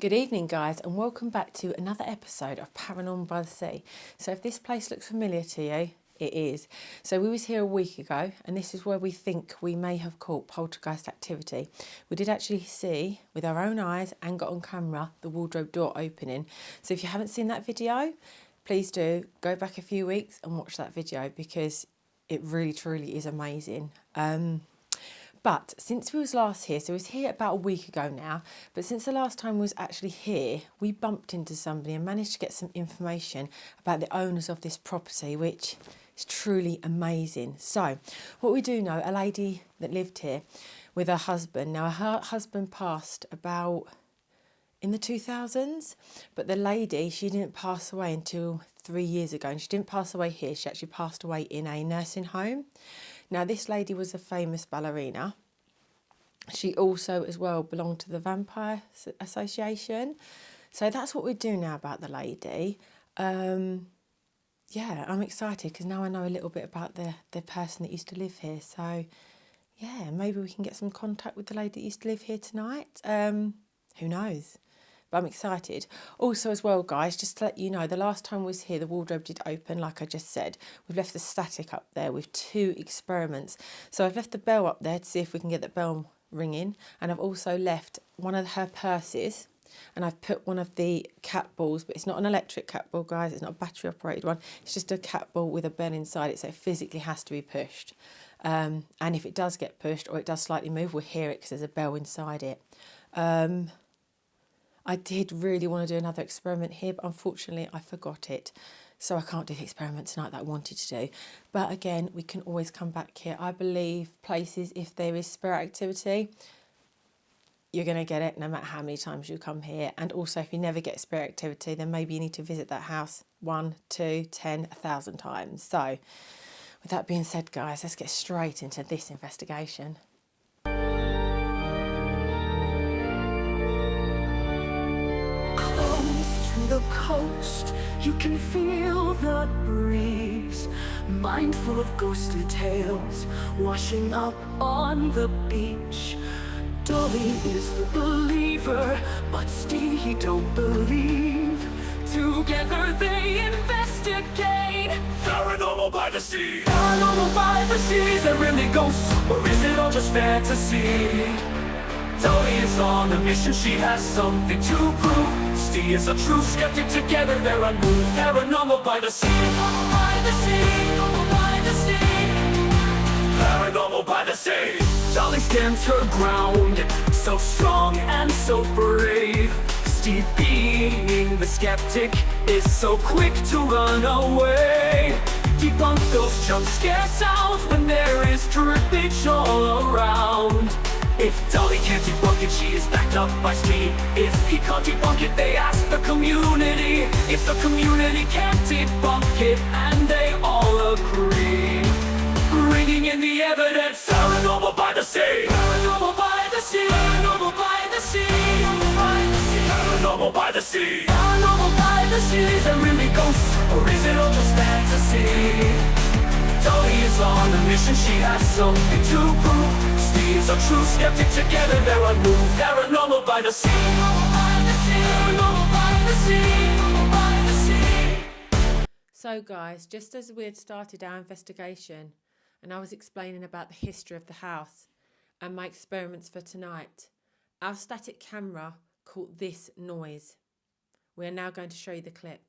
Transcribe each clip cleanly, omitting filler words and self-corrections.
Good evening, guys, and welcome back to another episode of Paranormal by the Sea. So if this place looks familiar to you, it is. So we was here a week ago, and this is where we think we may have caught poltergeist activity. We did actually see, with our own eyes and got on camera, the wardrobe door opening. So if you haven't seen that video, please do go back a few weeks and watch that video because it really, truly is amazing. But since we was last here, so we was here about a week ago now, but since the last time we was actually here, we bumped into somebody and managed to get some information about the owners of this property, which is truly amazing. So what we do know, a lady that lived here with her husband. Now her husband passed about in the 2000s, but the lady, she didn't pass away until 3 years ago, and she didn't pass away here, she actually passed away in a nursing home. Now this lady was a famous ballerina. She also as well belonged to the Vampire Association. So that's what we do now about the lady. Yeah, I'm excited because now I know a little bit about the person that used to live here. So yeah, maybe we can get some contact with the lady that used to live here tonight. Who knows? But I'm excited. Also as well, guys, just to let you know, the last time we was here, the wardrobe did open, like I just said. We've left the static up there with 2 experiments. So I've left the bell up there to see if we can get the bell ringing. And I've also left one of her purses. And I've put one of the cat balls, but it's not an electric cat ball, guys. It's not a battery operated one. It's just a cat ball with a bell inside it. So it physically has to be pushed. And if it does get pushed or it does slightly move, we'll hear it because there's a bell inside it. I did really want to do another experiment here, but unfortunately I forgot it. So I can't do the experiment tonight that I wanted to do. But again, we can always come back here. I believe places, if there is spirit activity, you're going to get it no matter how many times you come here. And also if you never get spirit activity, then maybe you need to visit that house 1, 2, 10, 1,000 times. So with that being said, guys, let's get straight into this investigation. The coast, you can feel the breeze, mindful of ghostly tales washing up on the beach. Dollie is the believer, but Ste don't believe. Together they investigate. Paranormal by the Sea. Paranormal by the Sea. Is there really ghosts, or is it all just fantasy? Dollie is on a mission, she has something to prove. Ste is a true skeptic, together they're unmoved. Paranormal by the Sea. Paranormal by the Sea. Paranormal by the Sea. Paranormal by the Sea. Dollie stands her ground, so strong and so brave. Ste, being the skeptic, is so quick to run away. Debunk those jump scare sounds when there is drippage all around. If Dollie can't debunk it, she is backed up by Ste. If he can't debunk it, they ask the community. If the community can't debunk it, and they all agree, bringing in the evidence. Paranormal by the Sea. Paranormal by the Sea. Paranormal by the Sea. Paranormal by the Sea. Paranormal by the Sea. Is there really ghosts, or is it all just fantasy? Dollie is on a mission, she has something to prove. Ste is a true skeptic, together they're unmoved. Paranormal by the Sea. Paranormal by the Sea. Paranormal by the Sea. So guys, just as we had started our investigation and I was explaining about the history of the house and my experiments for tonight, our static camera caught this noise. We are now going to show you the clip.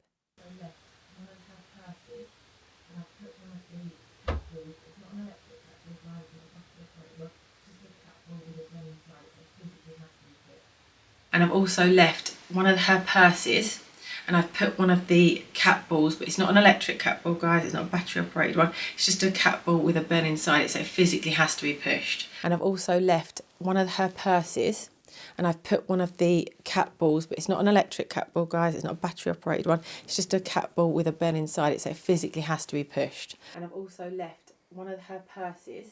And I've also left one of her purses, and I've put one of the cat balls, but it's not an electric cat ball, guys, it's not a battery operated one, it's just a cat ball with a bell inside it, so it physically has to be pushed. And I've also left one of her purses, and I've put one of the cat balls, but it's not an electric cat ball, guys, it's not a battery operated one, it's just a cat ball with a bell inside it, so it physically has to be pushed. And I've also left one of her purses,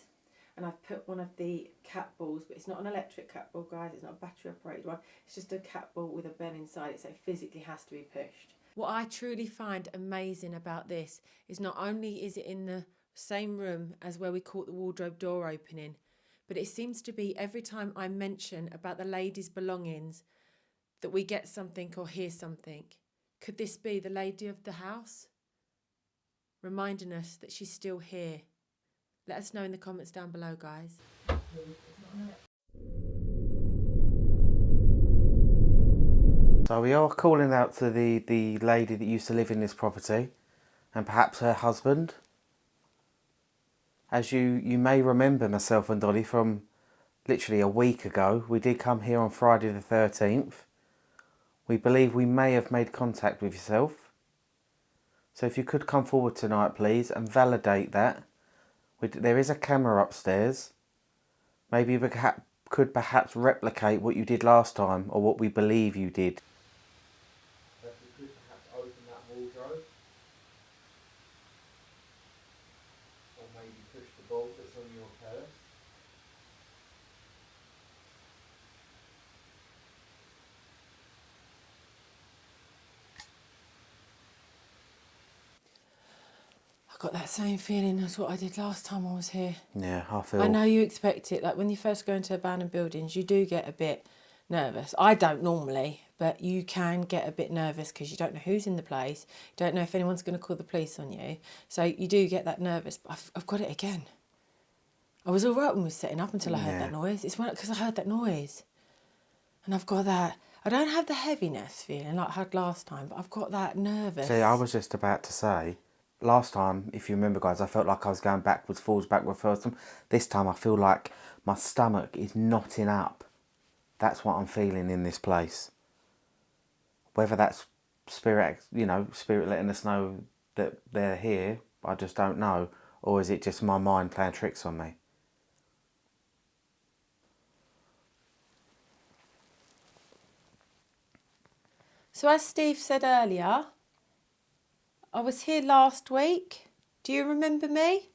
and I've put one of the cat balls, but it's not an electric cat ball, guys, it's not a battery operated one, it's just a cat ball with a bell inside it, so it physically has to be pushed. What I truly find amazing about this is not only is it in the same room as where we caught the wardrobe door opening, but it seems to be every time I mention about the lady's belongings, that we get something or hear something. Could this be the lady of the house? Reminding us that she's still here. Let us know in the comments down below, guys. So we are calling out to the lady that used to live in this property and perhaps her husband. As you may remember myself and Dolly from literally a week ago, we did come here on Friday the 13th. We believe we may have made contact with yourself. So if you could come forward tonight, please, and validate that. There is a camera upstairs. Maybe we could perhaps replicate what you did last time, or what we believe you did. If we could perhaps open that wardrobe. Or maybe push the bolt that's on your purse. I got that same feeling as what I did last time I was here. Yeah, I feel... I know you expect it. Like when you first go into abandoned buildings, you do get a bit nervous. I don't normally, but you can get a bit nervous because you don't know who's in the place. You don't know if anyone's going to call the police on you. So you do get that nervous. But I've got it again. I was all right when we were setting up until I heard that noise. It's because I heard that noise. And I've got that... I don't have the heaviness feeling like I had last time, but I've got that nervous. See, I was just about to say... Last time, if you remember, guys, I felt like I was going backwards, forwards. This time I feel like my stomach is knotting up. That's what I'm feeling in this place. Whether that's spirit, spirit letting us know that they're here, I just don't know. Or is it just my mind playing tricks on me? So as Steve said earlier, I was here last week. Do you remember me?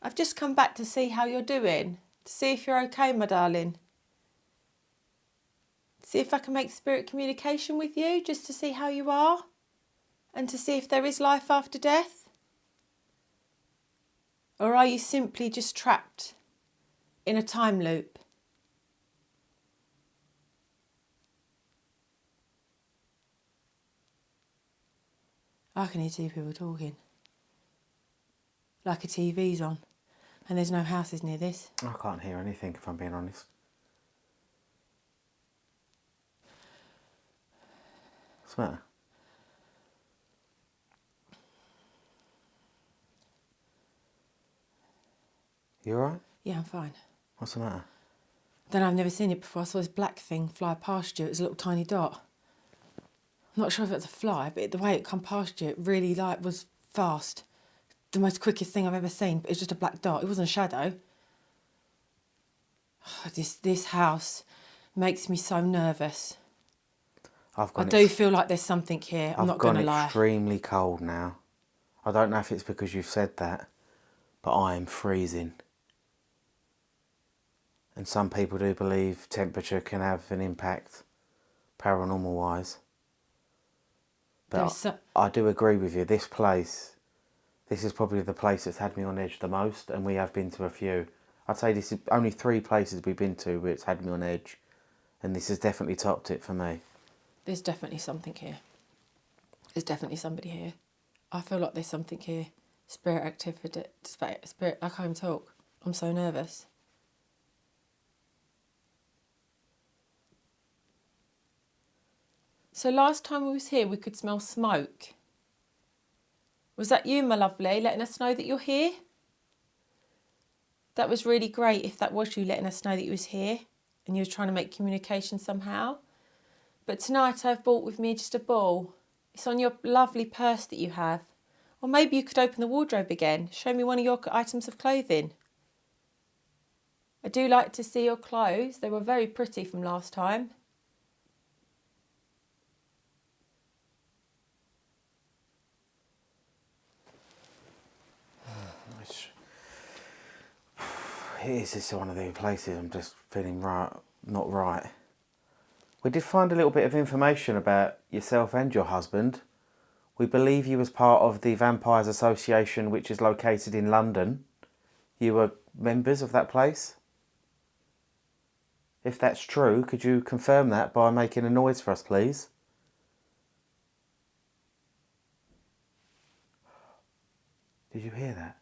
I've just come back to see how you're doing, to see if you're okay, my darling. See if I can make spirit communication with you, just to see how you are, and to see if there is life after death. Or are you simply just trapped in a time loop? I can hear two people talking. Like a TV's on. And there's no houses near this. I can't hear anything, if I'm being honest. What's the matter? You alright? Yeah, I'm fine. What's the matter? Then I've never seen it before. I saw this black thing fly past you. It was a little tiny dot. I'm not sure if it was a fly, but the way it come past you, it really was fast. The most quickest thing I've ever seen, but it was just a black dot. It wasn't a shadow. Oh, this house makes me so nervous. I do feel like there's something here. I'm not going to lie. I've gone extremely cold now. I don't know if it's because you've said that, but I am freezing. And some people do believe temperature can have an impact, paranormal-wise. But I do agree with you. This is probably the place that's had me on edge the most, and we have been to a few. I'd say this is only 3 places we've been to where it's had me on edge, and this has definitely topped it for me. There's definitely something here. There's definitely somebody here. I feel like there's something here. Spirit activity, spirit. I can't even talk. I'm so nervous. So last time we was here, we could smell smoke. Was that you, my lovely, letting us know that you're here? That was really great if that was you letting us know that you was here and you was trying to make communication somehow. But tonight I've brought with me just a ball. It's on your lovely purse that you have. Or maybe you could open the wardrobe again. Show me one of your items of clothing. I do like to see your clothes. They were very pretty from last time. This is one of the places I'm just feeling not right. We did find a little bit of information about yourself and your husband. We believe you was part of the Vampires Association, which is located in London. you were members of that place? If that's true, could you confirm that by making a noise for us, please? Did you hear that?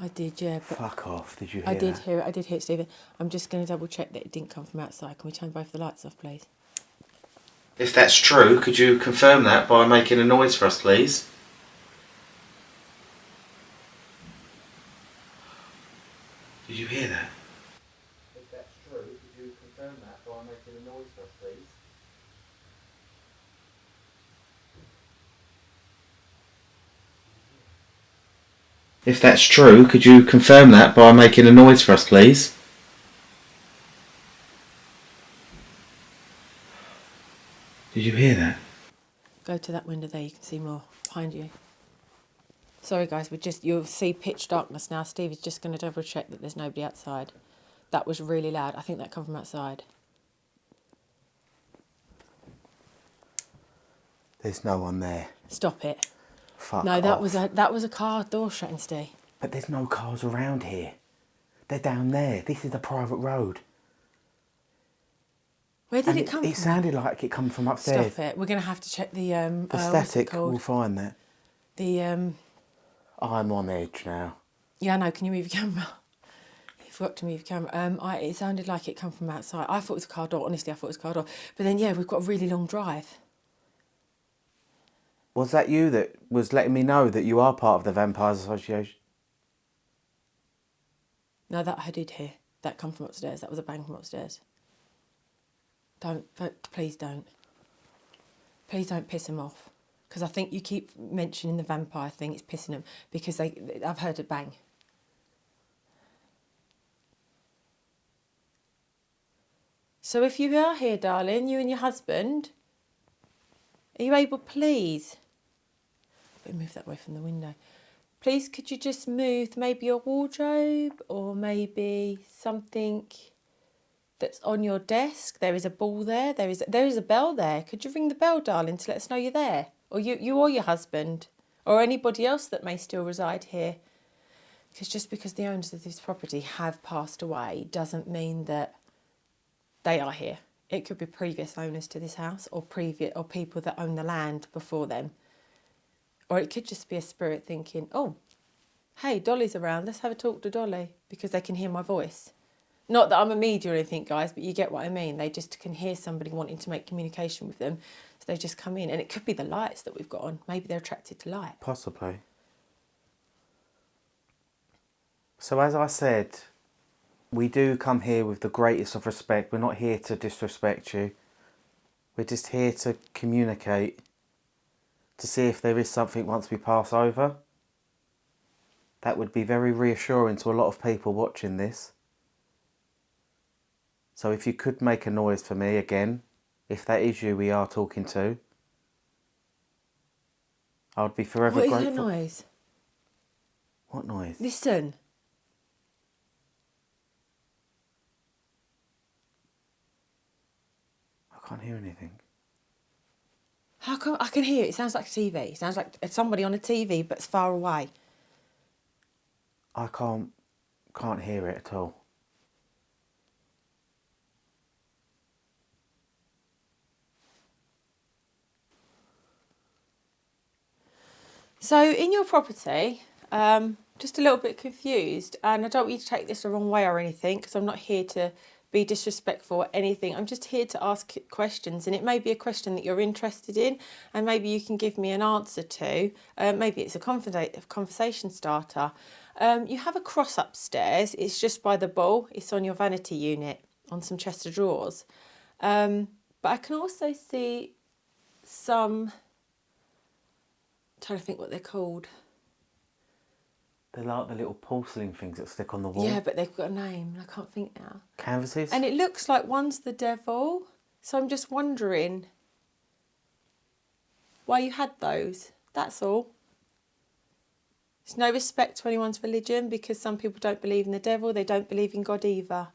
I did, yeah. But Fuck off, did you hear I did that? hear it. I did hear it, Stephen. I'm just going to double check that it didn't come from outside. Can we turn both the lights off, please? If that's true, could you confirm that by making a noise for us, please? Did you hear that? If that's true, could you confirm that by making a noise for us, please? If that's true, could you confirm that by making a noise for us, please? Did you hear that? Go to that window there, you can see more behind you. Sorry guys, you'll see pitch darkness now. Steve is just going to double check that there's nobody outside. That was really loud. I think that come from outside. There's no one there. Stop it. Fuck No, that off. was a car door shutting, Steve. But there's no cars around here. They're down there. This is a private road. Where did And it come from? It sounded like it come from upstairs. Stop it. We're going to have to check the The what's it static called? will find that. The I'm on edge now. yeah, no. Can you move your camera? You forgot to move your camera. It sounded like it come from outside. I thought it was a car door. Honestly, I thought it was a car door. But then yeah, we've got a really long drive. Was that you that was letting me know that you are part of the Vampires Association? No, that I did hear. That come from upstairs. That was a bang from upstairs. Please don't. Please don't piss him off. Because I think you keep mentioning the vampire thing. It's pissing them. Because I've heard a bang. So if you are here, darling, you and your husband, are you able, please? Better move that way from the window. Please, could you just move maybe your wardrobe or maybe something that's on your desk? There is a ball there. There is a bell there. Could you ring the bell, darling, to let us know you're there? Or you or your husband or anybody else that may still reside here. Because just because the owners of this property have passed away doesn't mean that they are here. It could be previous owners to this house or people that own the land before them. Or it could just be a spirit thinking, oh, hey, Dollie's around, let's have a talk to Dollie, because they can hear my voice. Not that I'm a media or anything, guys, but you get what I mean. They just can hear somebody wanting to make communication with them, so they just come in. And it could be the lights that we've got on. Maybe they're attracted to light. Possibly. So as I said, we do come here with the greatest of respect. We're not here to disrespect you. We're just here to communicate, to see if there is something once we pass over. That would be very reassuring to a lot of people watching this. So if you could make a noise for me again, if that is you we are talking to, I would be forever grateful. What is the noise? What noise? Listen. I can't hear anything. How come I can hear it? It sounds like a TV. It sounds like somebody on a TV, but it's far away. I can't hear it at all. So in your property, just a little bit confused, and I don't want you to take this the wrong way or anything, because I'm not here to be disrespectful or anything. I'm just here to ask questions, and it may be a question that you're interested in, and maybe you can give me an answer to. Maybe it's a conversation starter. You have a cross upstairs. It's just by the ball. It's on your vanity unit, on some chest of drawers. But I can also see some... I'm trying to think what they're called. They're like the little porcelain things that stick on the wall. Yeah, but they've got a name and I can't think now. Canvases? And it looks like one's the devil. So I'm just wondering why you had those. That's all. There's no respect to anyone's religion because some people don't believe in the devil. They don't believe in God either.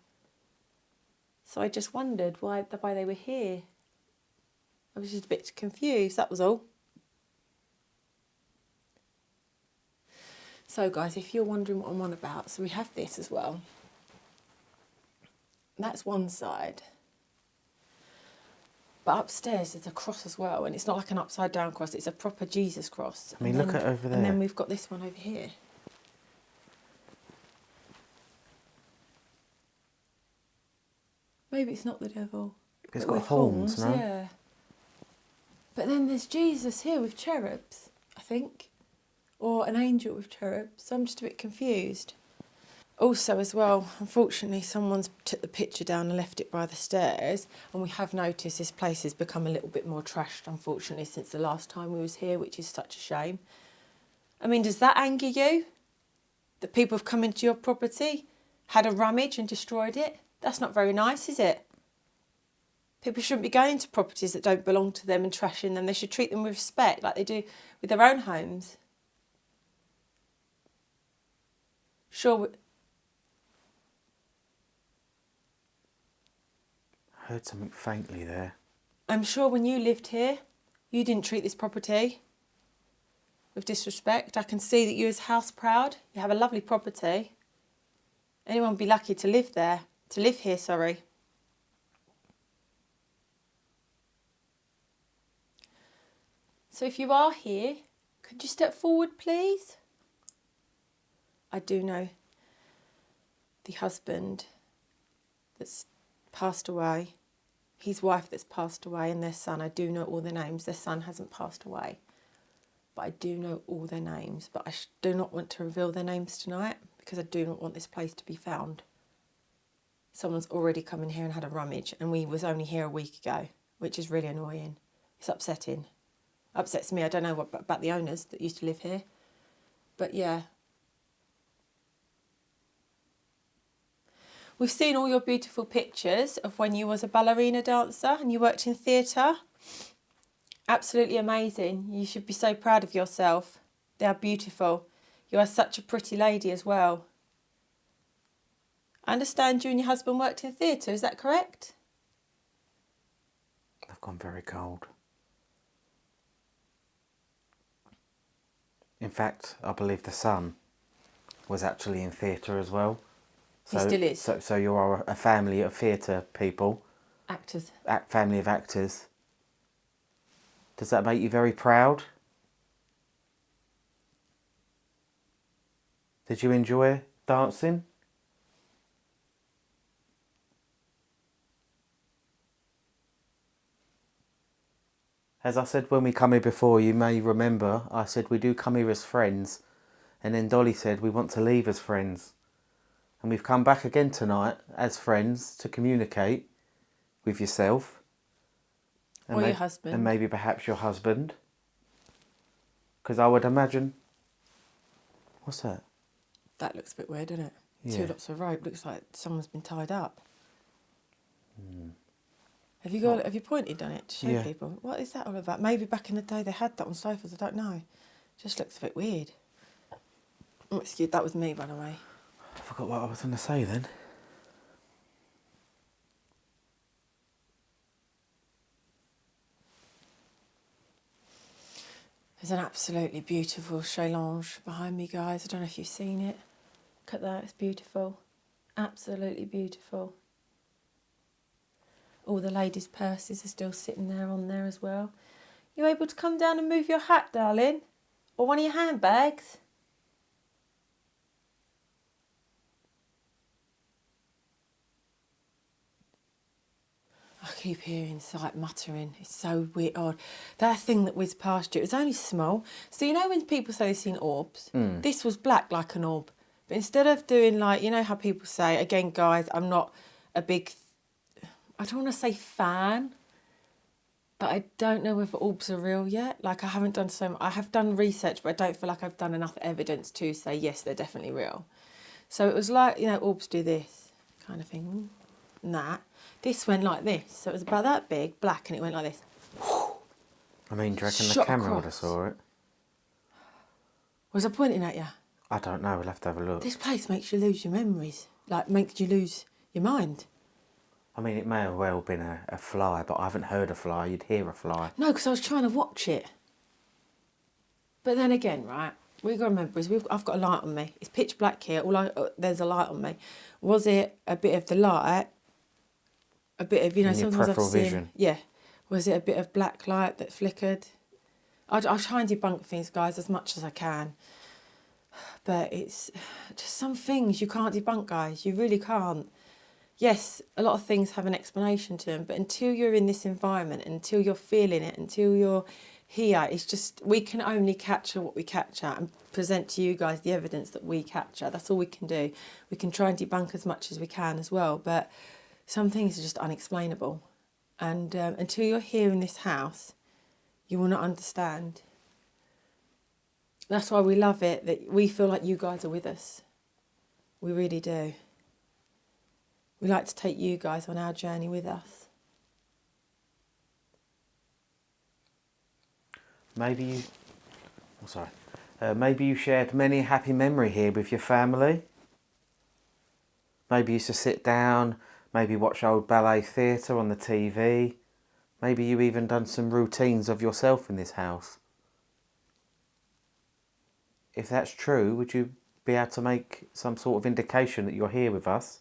So I just wondered why they were here. I was just a bit confused, that was all. So guys, if you're wondering what I'm on about, so we have this as well. That's one side. But upstairs there's a cross as well, and it's not like an upside down cross, it's a proper Jesus cross. I mean, look at over there. And then we've got this one over here. Maybe it's not the devil. It's but got with horns, no? Yeah. But then there's Jesus here with cherubs, I think. Or an angel with cherubs. So I'm just a bit confused. Also as well, unfortunately, someone's took the picture down and left it by the stairs. And we have noticed this place has become a little bit more trashed, unfortunately, since the last time we was here, which is such a shame. I mean, does that anger you? That people have come into your property, had a rummage and destroyed it? That's not very nice, is it? People shouldn't be going into properties that don't belong to them and trashing them. They should treat them with respect like they do with their own homes. Sure. I heard something faintly there. I'm sure when you lived here, you didn't treat this property with disrespect. I can see that you're house proud. You have a lovely property. Anyone would be lucky to live there. To live here, sorry. So if you are here, could you step forward, please? I do know the husband that's passed away, his wife that's passed away, and their son. I do know all their names. Their son hasn't passed away, but I do know all their names. But I do not want to reveal their names tonight because I do not want this place to be found. Someone's already come in here and had a rummage, and we was only here a week ago, which is really annoying. It's upsetting. Upsets me. I don't know what about the owners that used to live here. But yeah. We've seen all your beautiful pictures of when you was a ballerina dancer and you worked in theatre. Absolutely amazing. You should be so proud of yourself. They are beautiful. You are such a pretty lady as well. I understand you and your husband worked in theatre, is that correct? I've gone very cold. In fact, I believe the son was actually in theatre as well. He still is. So you are a family of theatre people. Actors. Family of actors. Does that make you very proud? Did you enjoy dancing? As I said when we come here before, you may remember, I said we do come here as friends. And then Dolly said we want to leave as friends. And we've come back again tonight as friends to communicate with yourself. Or your husband. And maybe perhaps your husband. Because I would imagine... What's that? That looks a bit weird, doesn't it? Yeah. 2 lots of rope. Looks like someone's been tied up. Mm. Have you pointed on it to show people? What is that all about? Maybe back in the day they had that on sofas, I don't know. Just looks a bit weird. Oh, excuse, that was me, by the way. I forgot what I was going to say then. There's an absolutely beautiful chalange behind me, guys. I don't know if you've seen it. Look at that, it's beautiful. Absolutely beautiful. All the ladies' purses are still sitting there on there as well. You able to come down and move your hat, darling? Or one of your handbags? I keep hearing like muttering. It's so weird, odd. That thing that whizzed past you, it was only small. So you know when people say they've seen orbs? This was black like an orb. But instead of doing like, you know how people say, again guys, I'm not a big, I don't want to say fan, but I don't know if orbs are real yet. Like I haven't done I have done research, but I don't feel like I've done enough evidence to say, yes, they're definitely real. So it was like, you know, orbs do this kind of thing. And that. This went like this. So it was about that big, black, and it went like this. I mean, do you reckon the Shot camera would have across. saw it? Was I pointing at you? I don't know, we'll have to have a look. This place makes you lose your memories. Like, makes you lose your mind. I mean, it may have well been a fly, but I haven't heard a fly. You'd hear a fly. No, because I was trying to watch it. But then again, right, we got to remember is I've got a light on me. It's pitch black here. There's a light on me. Was it a bit of the light? A bit of, you know, In your sometimes I've peripheral seen. vision. Yeah. Was it a bit of black light that flickered? I try and debunk things, guys, as much as I can. But it's just some things you can't debunk, guys. You really can't. Yes, a lot of things have an explanation to them, but until you're in this environment, until you're feeling it, until you're here, it's just, we can only capture what we capture and present to you guys the evidence that we capture. That's all we can do. We can try and debunk as much as we can as well, but some things are just unexplainable. And until you're here in this house, you will not understand. That's why we love it, that we feel like you guys are with us. We really do. We like to take you guys on our journey with us. Maybe you shared many a happy memory here with your family. Maybe you used to sit down, maybe watch old ballet theatre on the TV. Maybe you even done some routines of yourself in this house. If that's true, would you be able to make some sort of indication that you're here with us?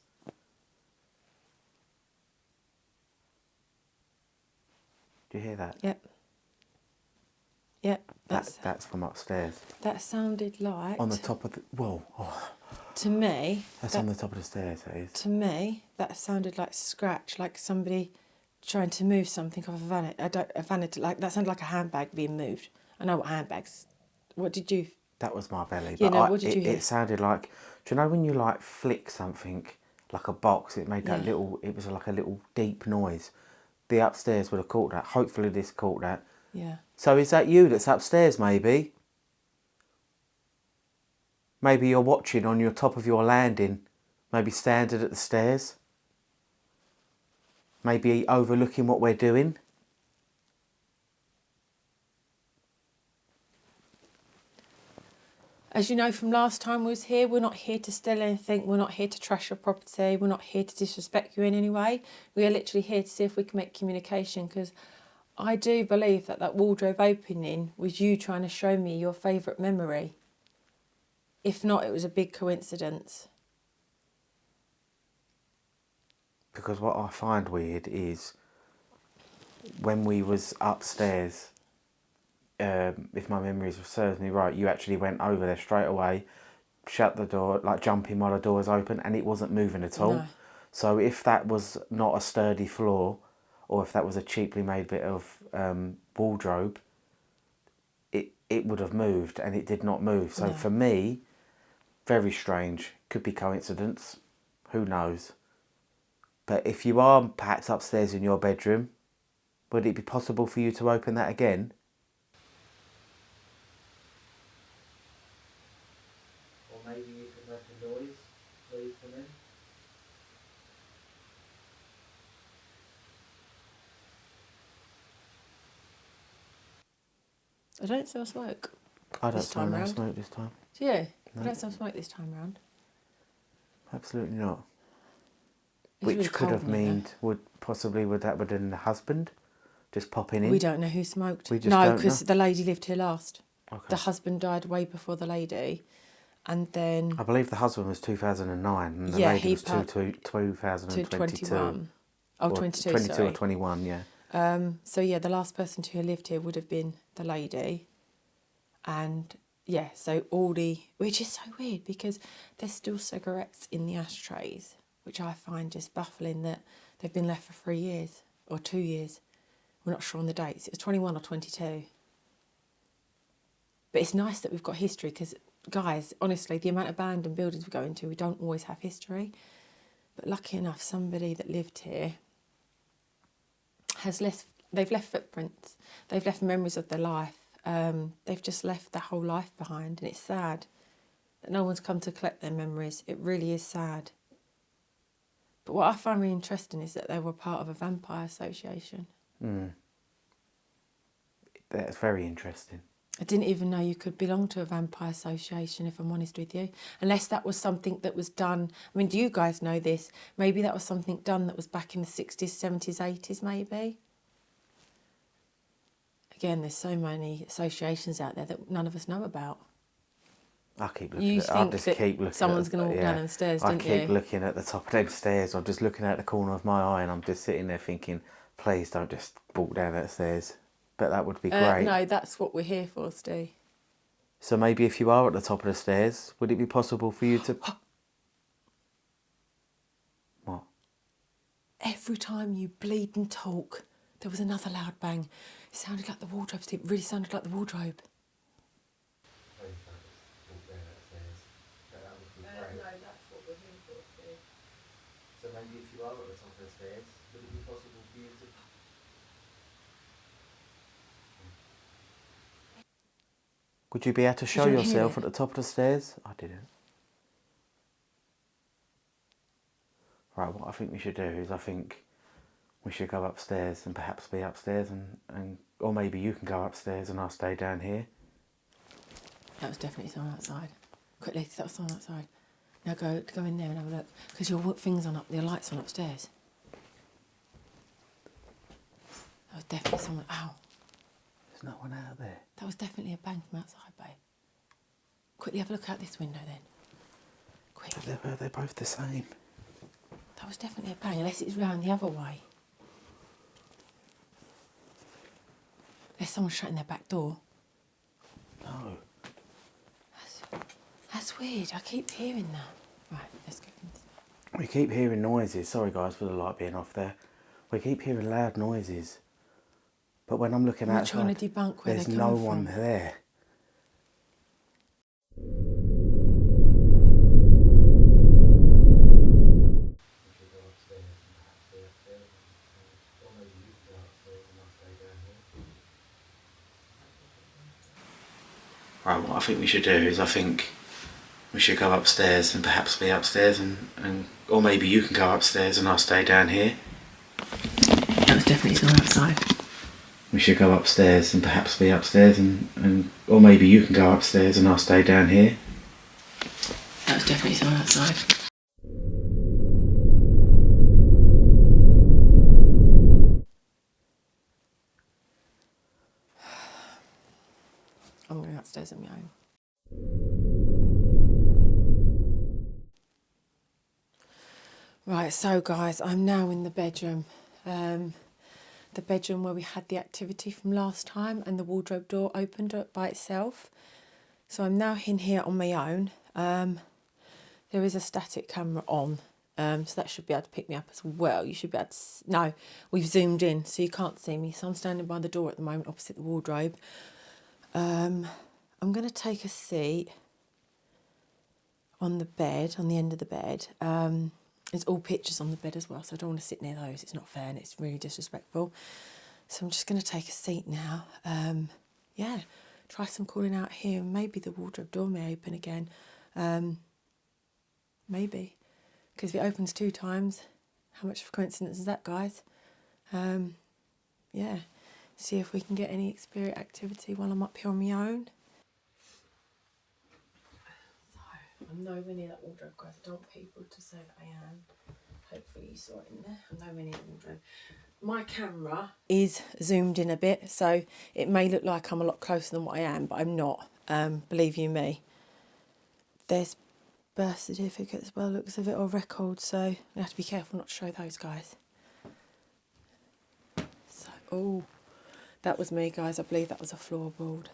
Do you hear that? Yep. Yep. That's from upstairs. That sounded like... On the top of the... Whoa. Oh, to me... that's on the top of the stairs, that is. To me, that sounded like scratch, like somebody trying to move something off a vanity. Like, that sounded like a handbag being moved. I know what handbags... What did you... That was my belly. Yeah, But no, what did you hear? It sounded like... Do you know when you, like, flick something, like a box, it made that Yeah. little... It was like a little deep noise. The upstairs would have caught that. Hopefully this caught that. Yeah. So is that you that's upstairs, maybe? Maybe you're watching on your top of your landing. Maybe standing at the stairs. Maybe overlooking what we're doing. As you know from last time we was here, we're not here to steal anything. We're not here to trash your property. We're not here to disrespect you in any way. We are literally here to see if we can make communication, because I do believe that wardrobe opening was you trying to show me your favourite memory. If not, it was a big coincidence. Because what I find weird is when we was upstairs, if my memories serves me right, you actually went over there straight away, shut the door, like jumping while the door was open, and it wasn't moving at all. No. So if that was not a sturdy floor, or if that was a cheaply made bit of wardrobe, it would have moved, and it did not move. So No. for me, very strange. Could be coincidence. Who knows? But if you are perhaps upstairs in your bedroom, would it be possible for you to open that again? Or maybe you could make a noise, please, for me. I don't smell smoke. I don't This smell time no round. smoke this time. Do you? No. I don't smell smoke this time round. Absolutely not. It's Which really could cold have in here. meant would that have been the husband just popping in? We don't know who smoked. We just No, don't because know? the lady lived here last. Okay. The husband died way before the lady. And then I believe the husband was 2009 and the Yeah, lady he was 2022. 21. Oh, Or 22, 22 sorry. or 21, yeah. So yeah, the last person to have lived here would have been the lady. And yeah, so which is so weird because there's still cigarettes in the ashtrays, which I find just baffling that they've been left for 3 years or 2 years. We're not sure on the dates. It was 21 or 22. But it's nice that we've got history because, guys, honestly, the amount of abandoned buildings we go into, we don't always have history. But lucky enough, somebody that lived here they've left footprints. They've left memories of their life. They've just left their whole life behind, and it's sad that no one's come to collect their memories. It really is sad. But what I find really interesting is that they were part of a vampire association. That's very interesting. I didn't even know you could belong to a vampire association, if I'm honest with you. Unless that was something that was done. I mean, do you guys know this? Maybe that was something done that was back in the 60s, 70s, 80s, maybe. Again, there's so many associations out there that none of us know about. I keep looking You at. I think just that keep looking. someone's going to walk down them stairs, I don't keep you? looking at the top of them stairs. I'm just looking at the corner of my eye, and I'm just sitting there thinking, please don't just walk down that stairs. But that would be great. No, that's what we're here for, Steve. So maybe if you are at the top of the stairs, would it be possible for you to? What? Every time you bleed and talk, there was another loud bang. It sounded like the wardrobe, Steve. It really sounded like the wardrobe. No, that's what we're here for, Steve. So maybe if you are at the top of the stairs, would it be possible for you to? Would you be able to show you not hear yourself it? at the top of the stairs? I didn't. Right, what I think we should do is I think we should go upstairs and perhaps be upstairs and or maybe you can go upstairs and I'll stay down here. That was definitely someone outside. Quickly, that was someone outside. Now go in there and have a look. Because your thing's on up, your light's on upstairs. That was definitely someone. Ow. There's no one out there. That was definitely a bang from outside, babe. Quickly have a look out this window then. Quick. They're both the same. That was definitely a bang, unless it's round the other way. Unless someone's shutting their back door. No. That's weird. I keep hearing that. Right, let's go. We keep hearing noises. Sorry guys for the light being off there. We keep hearing loud noises. But when I'm looking We're outside, trying to debunk where there's they're no coming one from. there. Right, what I think we should do is I think we should go upstairs and perhaps be upstairs and or maybe you can go upstairs and I'll stay down here. That was definitely someone outside. We should go upstairs and perhaps be upstairs and or maybe you can go upstairs and I'll stay down here. That was definitely someone outside. I'm going upstairs on my own. Right, so guys, I'm now in the bedroom. The bedroom where we had the activity from last time and the wardrobe door opened up by itself. So I'm now in here on my own. There is a static camera on, so that should be able to pick me up as well. You should be able to... No, we've zoomed in, so you can't see me. So I'm standing by the door at the moment, opposite the wardrobe. I'm going to take a seat on the bed, on the end of the bed. There's all pictures on the bed as well, so I don't want to sit near those. It's not fair and it's really disrespectful. So I'm just going to take a seat now. Yeah, try some calling out here. Maybe the wardrobe door may open again. Maybe. Because if it opens 2 times, how much of a coincidence is that, guys? Yeah. See if we can get any spirit activity while I'm up here on my own. So, I'm nowhere near that wardrobe, guys. I don't want people to say that I am. Hopefully you saw it in there. I'm nowhere near the wardrobe. My camera is zoomed in a bit, so it may look like I'm a lot closer than what I am, but I'm not. Believe you me. There's birth certificates by the looks of it, or records, so you have to be careful not to show those, guys. So, oh. That was me, guys. I believe that was a floorboard.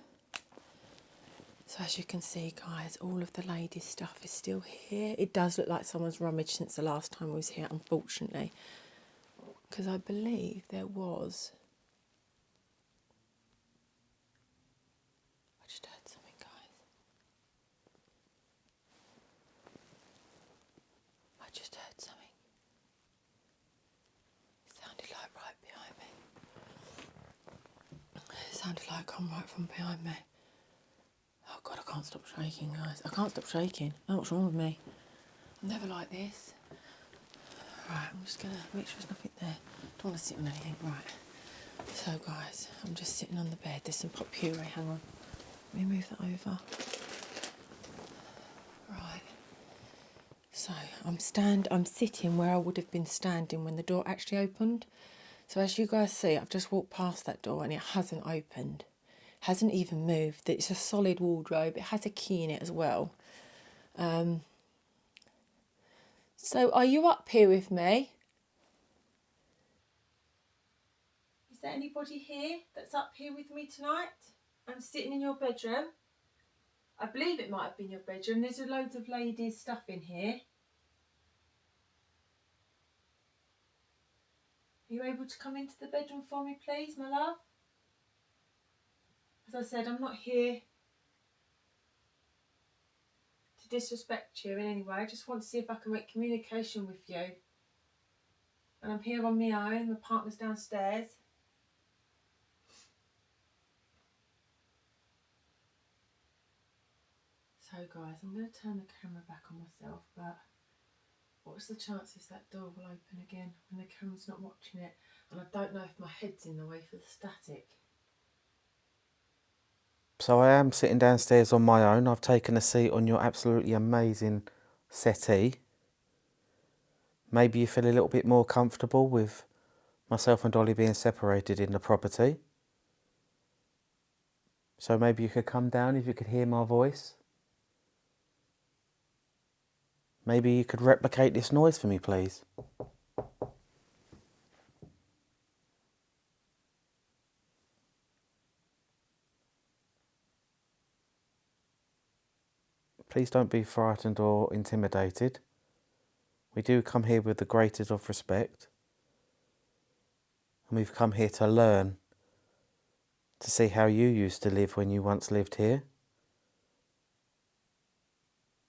So as you can see, guys, all of the ladies' stuff is still here. It does look like someone's rummaged since the last time we was here, unfortunately. Because I believe there was... I just heard something, guys. I just heard something. It sounded like right behind me. It sounded like come right from behind me. Oh God, I can't stop shaking, guys. I can't stop shaking. I don't know what's wrong with me. I'm never like this. Right, I'm just going to make sure there's nothing there. Don't want to sit on anything. Right. So, guys, I'm just sitting on the bed. There's some pot puree. Hang on. Let me move that over. Right. So, I'm sitting where I would have been standing when the door actually opened. So as you guys see, I've just walked past that door and it hasn't opened. Hasn't even moved. It's a solid wardrobe. It has a key in it as well. So are you up here with me? Is there anybody here that's up here with me tonight? I'm sitting in your bedroom. I believe it might have been your bedroom. There's loads of ladies' stuff in here. Are you able to come into the bedroom for me, please, my love? As I said, I'm not here to disrespect you in any way. I just want to see if I can make communication with you. And I'm here on my own. My partner's downstairs. So guys, I'm going to turn the camera back on myself, but what's the chances that door will open again when the camera's not watching it? And I don't know if my head's in the way for the static. So I am sitting downstairs on my own. I've taken a seat on your absolutely amazing settee. Maybe you feel a little bit more comfortable with myself and Dolly being separated in the property. So maybe you could come down if you could hear my voice. Maybe you could replicate this noise for me, please. Please don't be frightened or intimidated. We do come here with the greatest of respect. And we've come here to learn, to see how you used to live when you once lived here.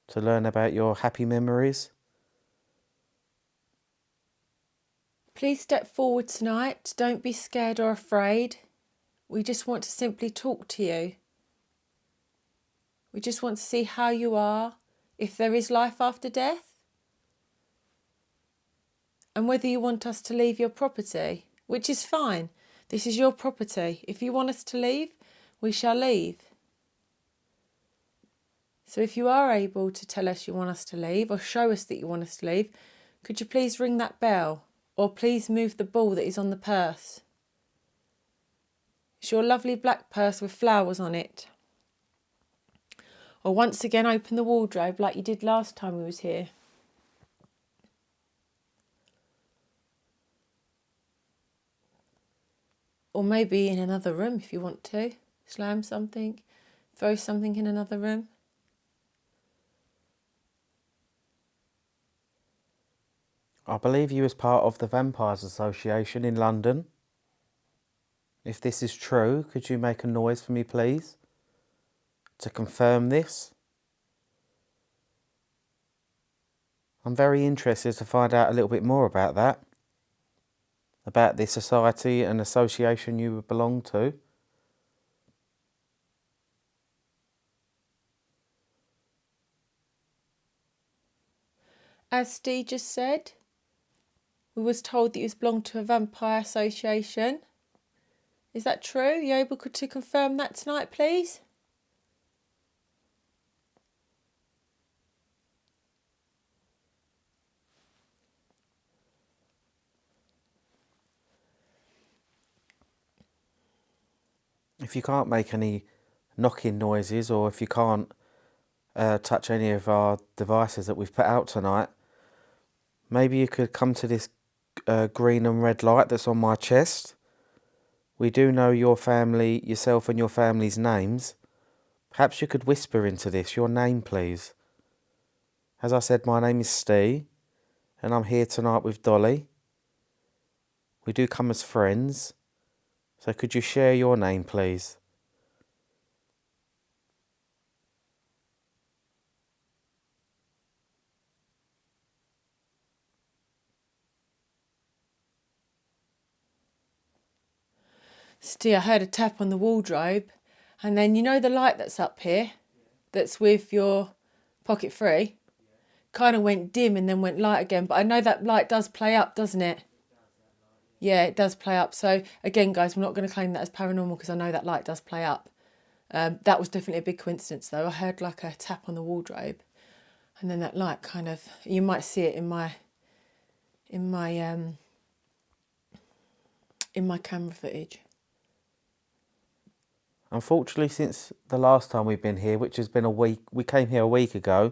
To learn about your happy memories. Please step forward tonight. Don't be scared or afraid. We just want to simply talk to you. We just want to see how you are, if there is life after death, and whether you want us to leave your property, which is fine. This is your property. If you want us to leave, we shall leave. So if you are able to tell us you want us to leave or show us that you want us to leave, could you please ring that bell or please move the ball that is on the purse? It's your lovely black purse with flowers on it. Or once again open the wardrobe like you did last time we was here. Or maybe in another room if you want to. Slam something, throw something in another room. I believe you was part of the Vampires Association in London. If this is true, could you make a noise for me, please? To confirm this. I'm very interested to find out a little bit more about that. About the society and association you belong to. As Steve just said, we was told that you belong to a vampire association. Is that true? Are you able to confirm that tonight, please? If you can't make any knocking noises, or if you can't touch any of our devices that we've put out tonight, maybe you could come to this green and red light that's on my chest. We do know your family, yourself and your family's names. Perhaps you could whisper into this, your name please. As I said, my name is Ste, and I'm here tonight with Dolly. We do come as friends, so could you share your name please? Steve, I heard a tap on the wardrobe, and then you know the light that's up here, that's with your pocket free, kind of went dim and then went light again. But I know that light does play up, doesn't it? Yeah, it does play up. So again, guys, we're not going to claim that as paranormal because I know that light does play up. That was definitely a big coincidence, though. I heard like a tap on the wardrobe, and then that light kind of. You might see it in my camera footage. Unfortunately, since the last time we've been here, which has been a week, we came here a week ago,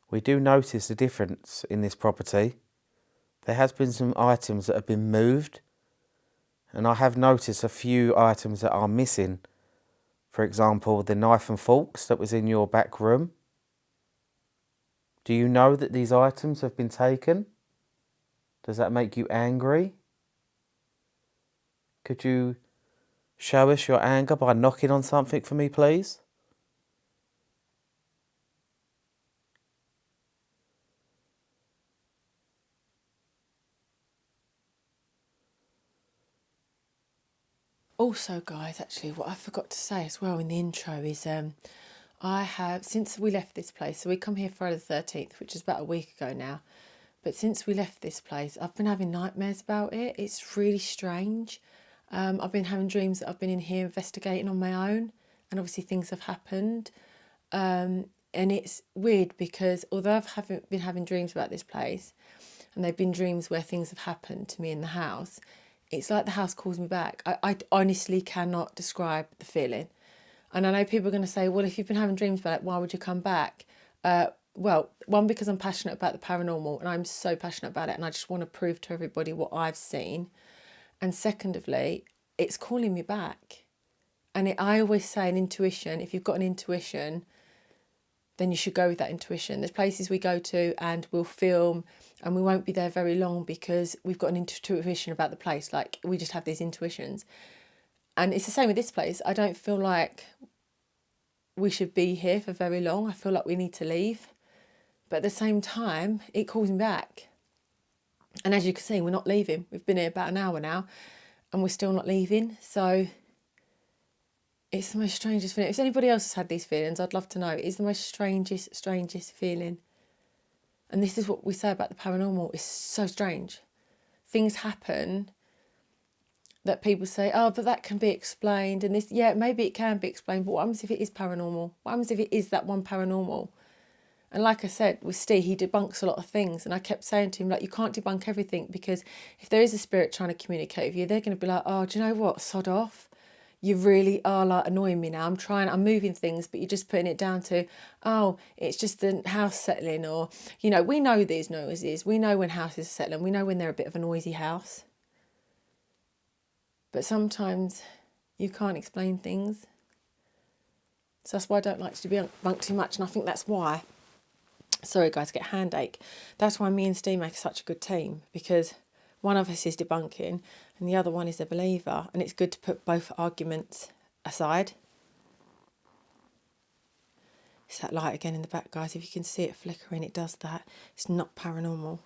we do notice a difference in this property. There has been some items that have been moved, and I have noticed a few items that are missing. For example, the knife and forks that was in your back room. Do you know that these items have been taken? Does that make you angry? Could you show us your anger by knocking on something for me, please? Also, guys, actually, what I forgot to say as well in the intro is I have, since we left this place, so we come here Friday the 13th, which is about a week ago now, but since we left this place, I've been having nightmares about it. It's really strange. I've been having dreams that I've been in here investigating on my own, and obviously things have happened. And it's weird because although I've been having dreams about this place, and they've been dreams where things have happened to me in the house, it's like the house calls me back. I honestly cannot describe the feeling. And I know people are going to say, well, if you've been having dreams about it, why would you come back? Well, one, because I'm passionate about the paranormal, and I'm so passionate about it, and I just want to prove to everybody what I've seen. And secondly, it's calling me back. And I always say an intuition, if you've got an intuition, then you should go with that intuition. There's places we go to and we'll film and we won't be there very long because we've got an intuition about the place. Like, we just have these intuitions. And it's the same with this place. I don't feel like we should be here for very long. I feel like we need to leave. But at the same time, it calls me back. And as you can see, we're not leaving. We've been here about an hour now and we're still not leaving. So it's the most strangest feeling. If anybody else has had these feelings, I'd love to know. It's the most strangest feeling. And this is what we say about the paranormal. It's so strange. Things happen that people say, oh, but that can be explained. And this, yeah, maybe it can be explained. But what happens if it is paranormal? What happens if it is that one paranormal? And like I said, with Steve, he debunks a lot of things. And I kept saying to him, like, you can't debunk everything, because if there is a spirit trying to communicate with you, they're going to be like, oh, do you know what? Sod off. You really are like annoying me now. I'm moving things, but you're just putting it down to, oh, it's just the house settling. Or, you know, we know these noises. We know when houses are settling. We know when they're a bit of a noisy house. But sometimes you can't explain things. So that's why I don't like to debunk too much. And I think that's why, sorry guys, I get a hand ache. That's why me and Steve make such a good team, because one of us is debunking and the other one is a believer, and it's good to put both arguments aside. It's that light again in the back, guys. If you can see it flickering, it does that. It's not paranormal.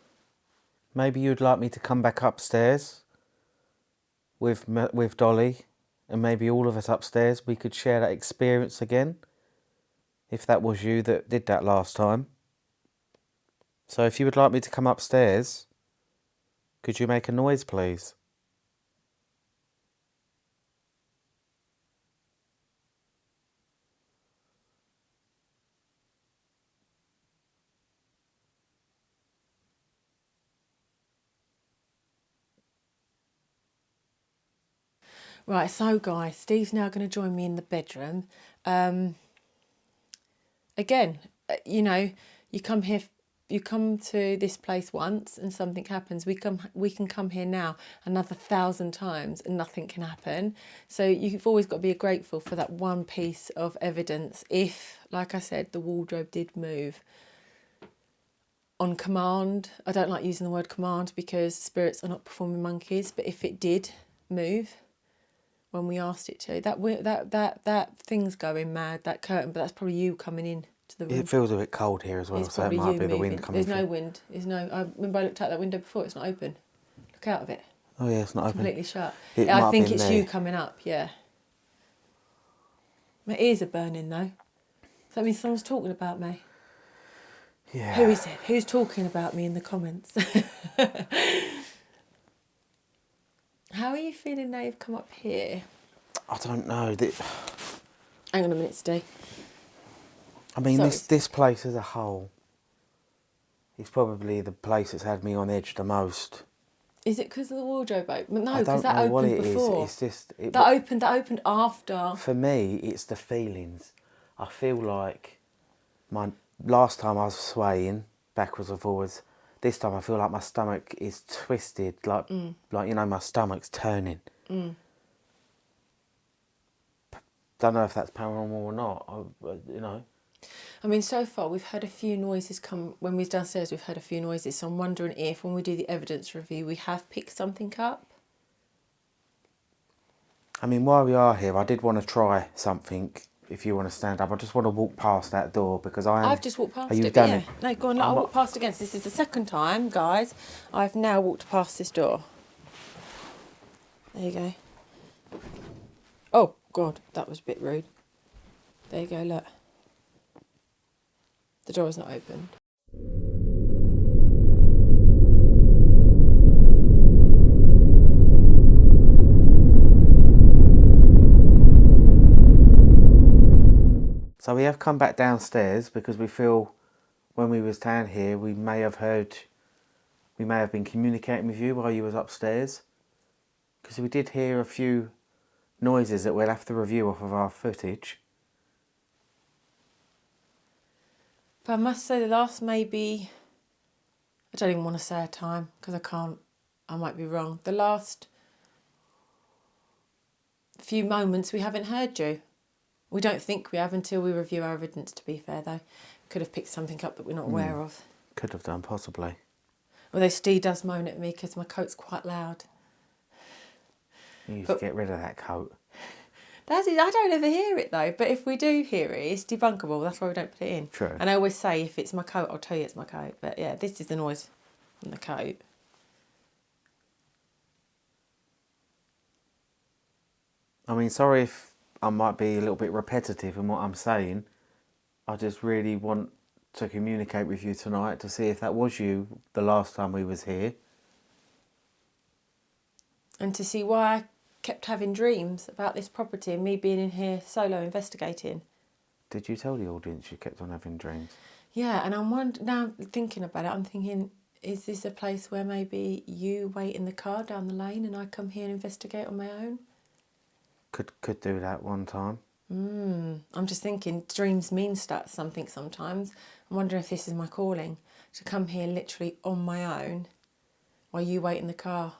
Maybe you'd like me to come back upstairs with Dolly, and maybe all of us upstairs, we could share that experience again, if that was you that did that last time. So if you would like me to come upstairs, could you make a noise, please? Right, so guys, Steve's now going to join me in the bedroom. Again, you know, you come to this place once and something happens. We can come here now another 1,000 times and nothing can happen. So you've always got to be grateful for that one piece of evidence. If, like I said, the wardrobe did move on command. I don't like using the word command because spirits are not performing monkeys, but if it did move when we asked it to, that thing's going mad, that curtain, but that's probably you coming in to the room. It feels a bit cold here as well, It's so it might be the wind coming There's no wind. I remember I looked out that window before, it's not open. Look out of it. Oh yeah, it's not open. Completely shut. I think it's you coming up, yeah. My ears are burning though. So that means someone's talking about me. Yeah. Who is it? Who's talking about me in the comments? How are you feeling now you've come up here? I don't know. Hang on a minute, Steve. I mean, Sorry. this place as a whole is probably the place that's had me on edge the most. Is it because of the wardrobe open? No, I because don't that know what opened it before. is. It's just... That opened after. For me, it's the feelings. I feel like last time I was swaying backwards and forwards. This time I feel like my stomach is twisted, like my stomach's turning. Don't know if that's paranormal or not. I mean, so far we've had a few noises come when we was downstairs. We've had a few noises, so I'm wondering if when we do the evidence review, we have picked something up. I mean, while we are here, I did want to try something. If you want to stand up, I just want to walk past that door because I've just walked past You've it. done Yeah. it. No, go on. I'll walk past again. So this is the second time, guys. I've now walked past this door. There you go. Oh God, that was a bit rude. There you go. Look, the door is not open. So we have come back downstairs because we feel when we was down here we may have been communicating with you while you was upstairs. Because we did hear a few noises that we'll have to review off of our footage. But I must say the last maybe, I don't even want to say a time because I might be wrong. The last few moments we haven't heard you. We don't think we have until we review our evidence, to be fair, though. Could have picked something up that we're not aware of. Could have done, possibly. Although Ste does moan at me because my coat's quite loud. You need to get rid of that coat. I don't ever hear it, though. But if we do hear it, it's debunkable. That's why we don't put it in. True. And I always say, if it's my coat, I'll tell you it's my coat. But yeah, this is the noise from the coat. I mean, sorry if I might be a little bit repetitive in what I'm saying. I just really want to communicate with you tonight to see if that was you the last time we was here. And to see why I kept having dreams about this property and me being in here solo investigating. Did you tell the audience you kept on having dreams? Yeah, and now thinking about it, I'm thinking, is this a place where maybe you wait in the car down the lane and I come here and investigate on my own? Could do that one time. I'm just thinking dreams mean something sometimes. I'm wondering if this is my calling, to come here literally on my own while you wait in the car.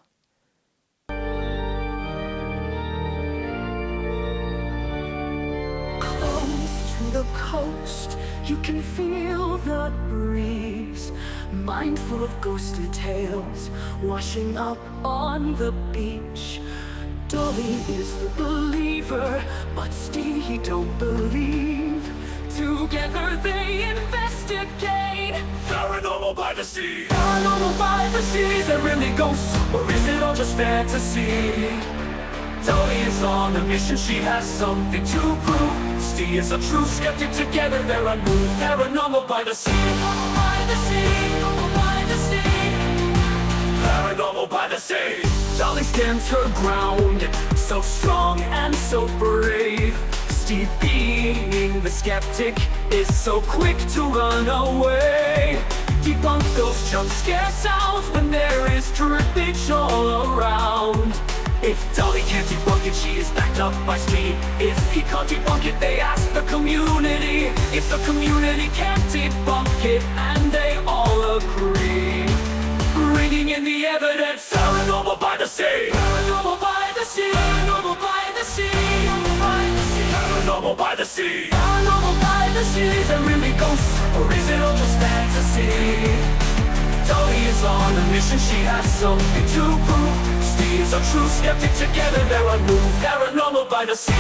Close to the coast, you can feel the breeze, mindful of ghostly tales washing up on the beach. Dollie is the believer, but Ste don't believe. Together they investigate. Paranormal by the sea. Paranormal by the sea. Is there really ghosts, or is it all just fantasy? Dollie is on a mission, she has something to prove. Ste is a true skeptic, together they're unmoved. Paranormal by the sea. Paranormal by the sea. Paranormal by the sea. Paranormal by the sea. Dollie stands her ground, so strong and so brave. Ste, being the skeptic, is so quick to run away. Debunk those jump scare sounds when there is drippage all around. If Dollie can't debunk it, she is backed up by Ste. If he can't debunk it, they ask the community. If the community can't debunk it, and they all agree, bringing in the evidence. Paranormal by the sea. Paranormal by the sea. Paranormal by the sea. Paranormal by the sea. Paranormal by the sea. Is there really ghosts, or is it all just fantasy? Dollie is on a mission, she has something to prove. Ste is a true skeptic, together they're unmoved. Paranormal by the sea.